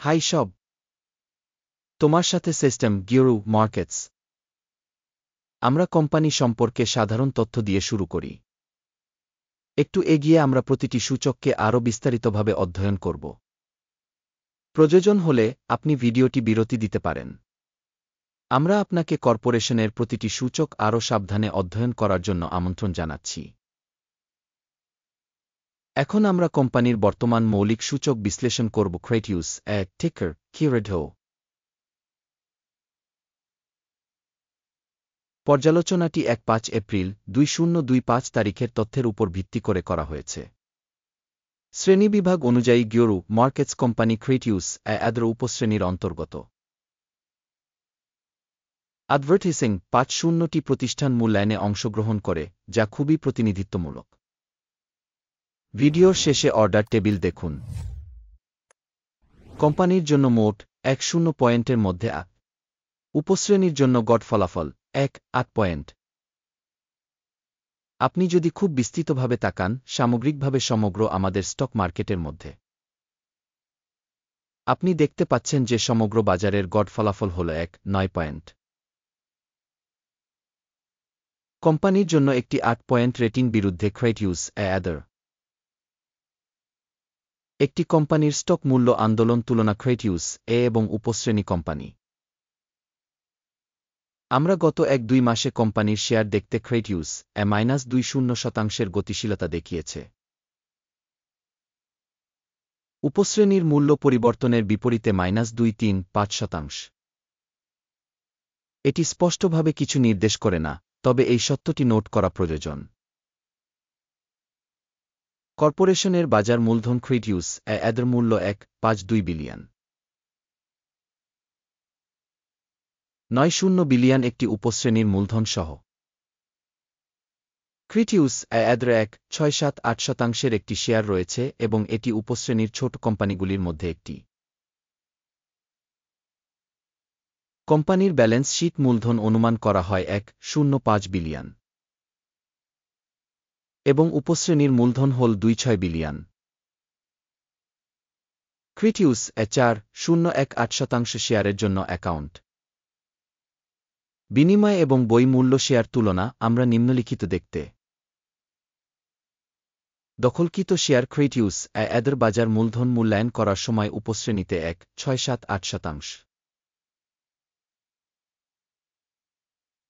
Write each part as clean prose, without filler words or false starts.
High সব, তোমার সাথে সিস্টেম গিরু মার্কেটস। আমরা কোম্পানি সম্পর্কে সাধারণ তথ্য দিয়ে শুরু করি। একটু এগিয়ে আমরা প্রতিটি সূচককে আরও বিস্তারিতভাবে অধ্যয়ন করব। প্রয়োজন হলে আপনি ভিডিওটি বিরতি দিতে পারেন। আমরা আপনাকে কর্পোরেশনের প্রতিটি সূচক আরও সাবধানে অধ্যয়ন করার জন্য আমন্ত্রণ জানাচ্ছি। এখন আমরা কোম্পানির বর্তমান মৌলিক সূচক বিশ্লেষণ করব। ক্রেটিউস টিকার কিরেডো। পর্যালোচনাটি ১-৫ এপ্রিল ২০২৫ তারিখের তথ্যের উপর ভিত্তি করে করা হয়েছে। শ্রেণীবিভাগ অনুযায়ী গিওরু মার্কেটস কোম্পানি ক্রেটিউস এর উপশ্রেণীর অন্তর্গত। অ্যাডভার্টাইজিং ৫০টি প্রতিষ্ঠান মূল্যায়নে অংশগ্রহণ করে, যা খুবই প্রতিনিধিত্বমূলক। ভিডিওর শেষে অর্ডার টেবিল দেখুন। কোম্পানির জন্য মোট ১০ পয়েন্টের মধ্যে উপশ্রেণীর জন্য গড় ফলাফল ১-৮ পয়েন্ট। আপনি যদি খুব বিস্তৃতভাবে তাকান, সামগ্রিকভাবে সমগ্র আমাদের স্টক মার্কেটের মধ্যে আপনি দেখতে পাচ্ছেন যে সমগ্র বাজারের গড় ফলাফল হল ১-৯ পয়েন্ট। কোম্পানির জন্য একটি ৮ পয়েন্ট রেটিং বিরুদ্ধে ক্রেটিউস এর একটি কোম্পানির স্টক মূল্য আন্দোলন তুলনা ক্রেটিউস এবং উপশ্রেণী কোম্পানি। আমরা গত ১-২ মাসে কোম্পানির শেয়ার দেখতে ক্রেটিউস -২০% গতিশীলতা দেখিয়েছে। উপশ্রেণীর মূল্য পরিবর্তনের বিপরীতে -২-৩-৫%। এটি স্পষ্টভাবে কিছু নির্দেশ করে না, তবে এই সত্যটি নোট করা প্রয়োজন। কর্পোরেশনের বাজার মূলধন ক্রেটিউস এর মূল্য ১.৫২ বিলিয়ন। ৯০ বিলিয়ন একটি উপশ্রেণীর মূলধন সহ। ক্রেটিউস এর ১.৬৭-৮% একটি শেয়ার রয়েছে এবং এটি উপশ্রেণীর ছোট কোম্পানিগুলির মধ্যে একটি। কোম্পানির ব্যালেন্স শীট মূলধন অনুমান করা হয় ১.০৫ বিলিয়ন এবং উপশ্রেণীর মূলধন হল ২.৬ বিলিয়ন। ক্রেটিউস ৪.০১৮% শেয়ারের জন্য অ্যাকাউন্ট। বিনিময় এবং বই মূল্য শেয়ার তুলনা আমরা নিম্নলিখিত দেখতে। দখলকৃত শেয়ার ক্রেটিউস এর বাজার মূলধন মূল্যায়ন করার সময় উপশ্রেণীতে ১.৬৭-৮%।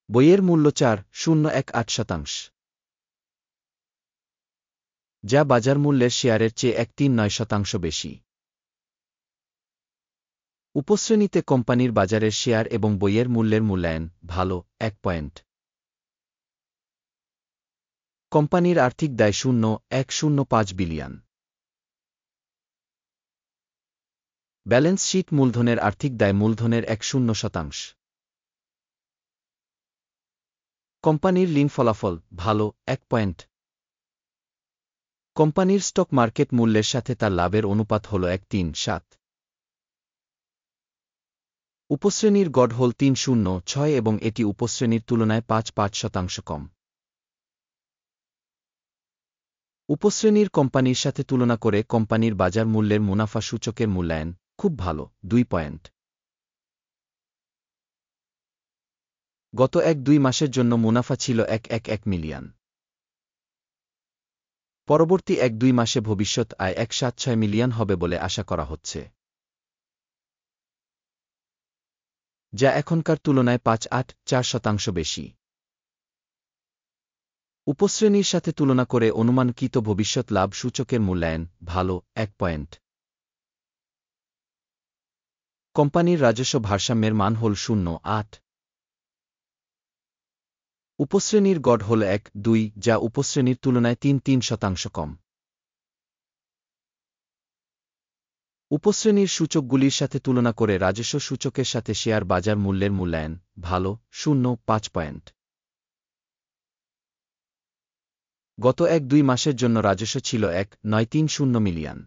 বইয়ের মূল্য ৪.০১৮%, যা বাজার মূল্যের শেয়ারের চেয়ে ১.৩৯% বেশি। উপশ্রেণীতে কোম্পানির বাজারের শেয়ার এবং বইয়ের মূল্যের মূল্যায়ন ভালো ১ পয়েন্ট। কোম্পানির আর্থিক দায় ০.১05 বিলিয়ন। ব্যালেন্স শীট মূলধনের আর্থিক দায় মূলধনের ১.০%। কোম্পানির ঋণ ফলাফল ভালো ১ পয়েন্ট। কোম্পানির স্টক মার্কেট মূল্যের সাথে তার লাভের অনুপাত হল ১.৩৭। উপশ্রেণীর গড় হল ৩.০৬ এবং এটি উপশ্রেণীর তুলনায় ৫.৫% কম। উপশ্রেণীর কোম্পানির সাথে তুলনা করে কোম্পানির বাজার মূল্যের মুনাফা সূচকের মূল্যায়ন খুব ভালো ২ পয়েন্ট। গত ১-২ মাসের জন্য মুনাফা ছিল ১.১১ মিলিয়ন। পরবর্তী ১-২ মাসে ভবিষ্যৎ আয় ১.৭৬ মিলিয়ন হবে বলে আশা করা হচ্ছে, যা এখনকার তুলনায় ৫.৮৪% বেশি। উপশ্রেণীর সাথে তুলনা করে অনুমানকৃত ভবিষ্যৎ লাভ সূচকের মূল্যায়ন ভালো ১ পয়েন্ট। কোম্পানির রাজস্ব ভারসাম্যের মান হল ০.৮। উপশ্রেণীর গড় হল ১.২, যা উপশ্রেণীর তুলনায় ৩.৩% কম। উপশ্রেণীর সূচকগুলির সাথে তুলনা করে রাজস্ব সূচকের সাথে শেয়ার বাজার মূল্যের মূল্যায়ন ভালো ০.৫ পয়েন্ট। গত ১-২ মাসের জন্য রাজস্ব ছিল ১.৯৩০ মিলিয়ন।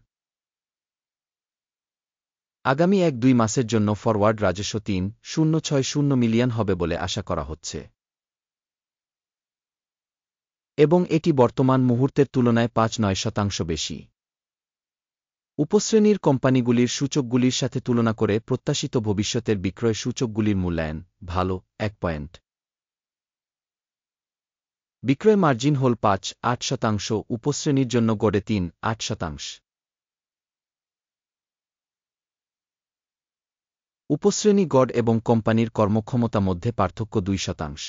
আগামী ১-২ মাসের জন্য ফরওয়ার্ড রাজস্ব ৩.০৬০ মিলিয়ন হবে বলে আশা করা হচ্ছে এবং এটি বর্তমান মুহূর্তের তুলনায় ৫.৯% বেশি। উপশ্রেণীর কোম্পানিগুলির সূচকগুলির সাথে তুলনা করে প্রত্যাশিত ভবিষ্যতের বিক্রয় সূচকগুলির মূল্যায়ন ভালো 1 পয়েন্ট। বিক্রয় মার্জিন হল 5.8%, উপশ্রেণীর জন্য গড়ে 3.8%। উপশ্রেণী গড় এবং কোম্পানির কর্মক্ষমতা মধ্যে পার্থক্য 2%।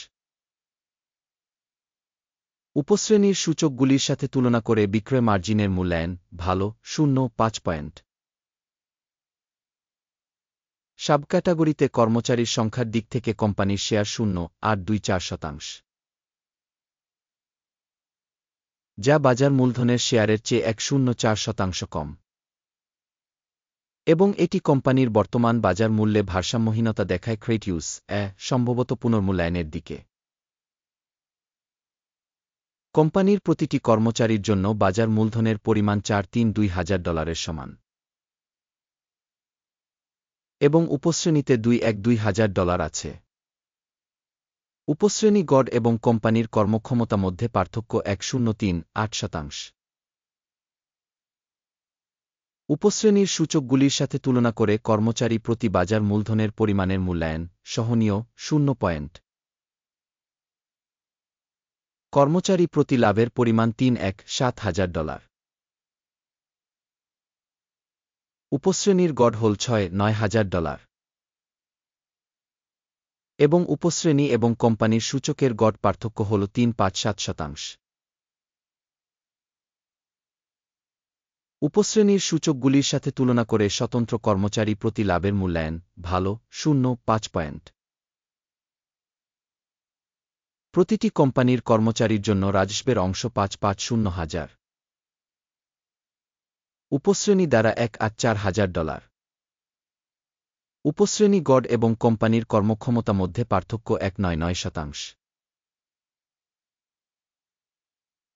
উপশ্রেণীর সূচকগুলির সাথে তুলনা করে বিক্রয় মার্জিনের মূল্যায়ন ভালো 0.5 পয়েন্ট। সাবক্যাটাগরিতে কর্মচারীর সংখ্যার দিক থেকে কোম্পানির শেয়ার 0.824%, যা বাজার মূলধনের শেয়ারের চেয়ে 1.04% কম, এবং এটি কোম্পানির বর্তমান বাজার মূল্যে ভারসাম্যহীনতা দেখায় ক্রেডিউস সম্ভবত পুনর্মূল্যায়নের দিকে। কোম্পানির প্রতিটি কর্মচারীর জন্য বাজার মূলধনের পরিমাণ $432,000 সমান, এবং উপশ্রেণীতে $212,000 আছে। উপশ্রেণী গড় এবং কোম্পানির কর্মক্ষমতা মধ্যে পার্থক্য 1.38%। উপশ্রেণীর সূচকগুলির সাথে তুলনা করে কর্মচারী প্রতি বাজার মূলধনের পরিমাণের মূল্যায়ন সহনীয় 0 পয়েন্ট। কর্মচারী প্রতি লাভের পরিমাণ $317,000। উপশ্রেণীর গড় হল $9,000, এবং উপশ্রেণী এবং কোম্পানির সূচকের গড় পার্থক্য হল 3.57%। উপশ্রেণীর সূচকগুলির সাথে তুলনা করে স্বতন্ত্র কর্মচারী প্রতি লাভের মূল্যায়ন ভালো 0.5 পয়েন্ট। প্রতিটি কোম্পানির কর্মচারীর জন্য রাজস্বের অংশ $550,000, উপশ্রেণী দ্বারা $1,04,000। উপশ্রেণী গড় এবং কোম্পানির কর্মক্ষমতা মধ্যে পার্থক্য 1.99%।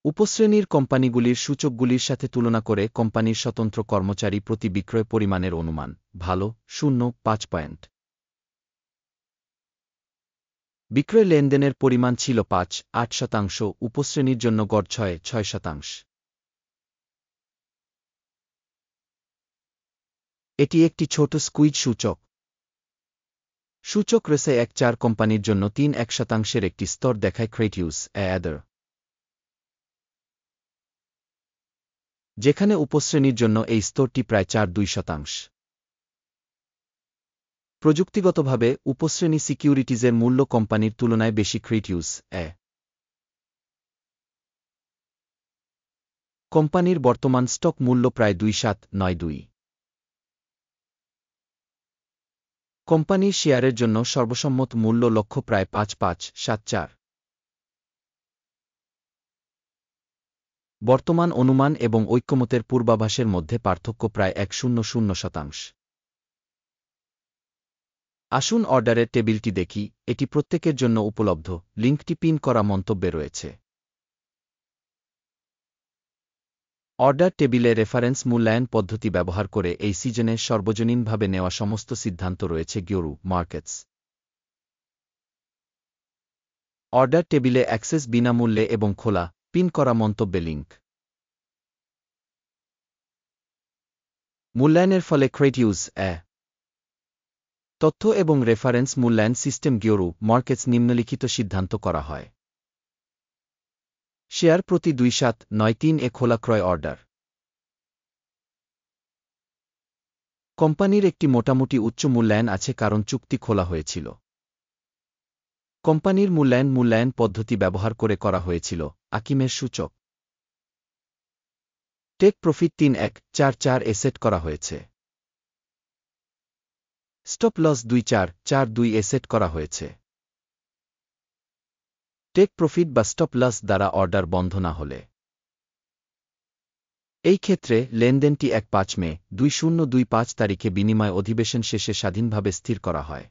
উপশ্রেণীর কোম্পানিগুলির সূচকগুলির সাথে তুলনা করে কোম্পানির স্বতন্ত্র কর্মচারী প্রতি বিক্রয় পরিমাণের অনুমান ভালো 0.5 পয়েন্ট। বিক্রয় লেনদেনের পরিমাণ ছিল 5.8%, উপশ্রেণীর জন্য গড় 6.6%। এটি একটি ছোট স্কুইজ সূচক। সূচক রেসে 1.4 কোম্পানির জন্য 3.1% একটি স্তর দেখায় ক্রেডিউস আদার, যেখানে উপশ্রেণীর জন্য এই স্তরটি প্রায় 4.2%। প্রযুক্তিগতভাবে উপশ্রেণী সিকিউরিটিজের মূল্য কোম্পানির তুলনায় বেশি ক্রেডিউস কোম্পানির বর্তমান স্টক মূল্য প্রায় 2.792। কোম্পানির শেয়ারের জন্য সর্বসম্মত মূল্য লক্ষ্য প্রায় 5.574। বর্তমান অনুমান এবং ঐক্যমতের পূর্বাভাসের মধ্যে পার্থক্য প্রায় 100%। আসুন অর্ডারের টেবিলটি দেখি, এটি প্রত্যেকের জন্য উপলব্ধ, লিঙ্কটি পিন করা মন্তব্যে রয়েছে। অর্ডার টেবিলে রেফারেন্স মূল্যায়ন পদ্ধতি ব্যবহার করে এই সিজনে সর্বজনীনভাবে নেওয়া সমস্ত সিদ্ধান্ত রয়েছে গিওরু মার্কেটস। অর্ডার টেবিলে অ্যাক্সেস বিনামূল্যে এবং খোলা, পিন করা মন্তব্যে লিঙ্ক। মূল্যায়নের ফলে ক্রেডিউস তথ্য এবং রেফারেন্স মূল্যায়ন সিস্টেম গিওরু মার্কেটস নিম্নলিখিত সিদ্ধান্ত করা হয়। শেয়ার প্রতি 2.793 খোলা ক্রয় অর্ডার। কোম্পানির একটি মোটামুটি উচ্চ মূল্যায়ন আছে কারণ চুক্তি খোলা হয়েছিল। কোম্পানির মূল্যায়ন পদ্ধতি ব্যবহার করে করা হয়েছিল। আকিমের সূচক টেক প্রফিট 3.144 সেট করা হয়েছে। স্টপ লস 2.442 সেট করা হয়েছে। টেক প্রফিট বা স্টপ লস দ্বারা অর্ডার বন্ধ না হলে। এই ক্ষেত্রে লেনদেনটি 1-5 মে 2025 তারিখে বিনিময় অধিবেশন শেষে স্বাধীনভাবে স্থির করা হয়,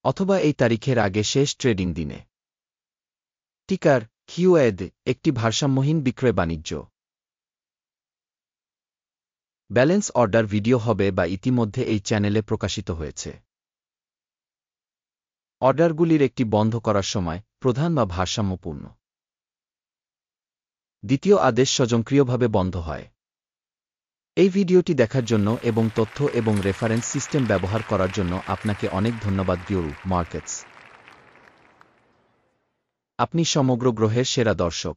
অথবা এই তারিখের আগে শেষ ট্রেডিং দিনে। টিকার কিউএড একটি ভারসাম্যহীন বিক্রয় বাণিজ্য। ব্যালেন্স অর্ডার ভিডিও হবে বা ইতিমধ্যে এই চ্যানেলে প্রকাশিত হয়েছে। অর্ডারগুলির একটি বন্ধ করার সময় প্রধান বা ভারসাম্যপূর্ণ। দ্বিতীয় আদেশ স্বয়ংক্রিয়ভাবে বন্ধ হয়। এই ভিডিওটি দেখার জন্য এবং তথ্য এবং রেফারেন্স সিস্টেম ব্যবহার করার জন্য আপনাকে অনেক ধন্যবাদ। গিওরু মার্কেটস, আপনি সমগ্র গ্রহের সেরা দর্শক।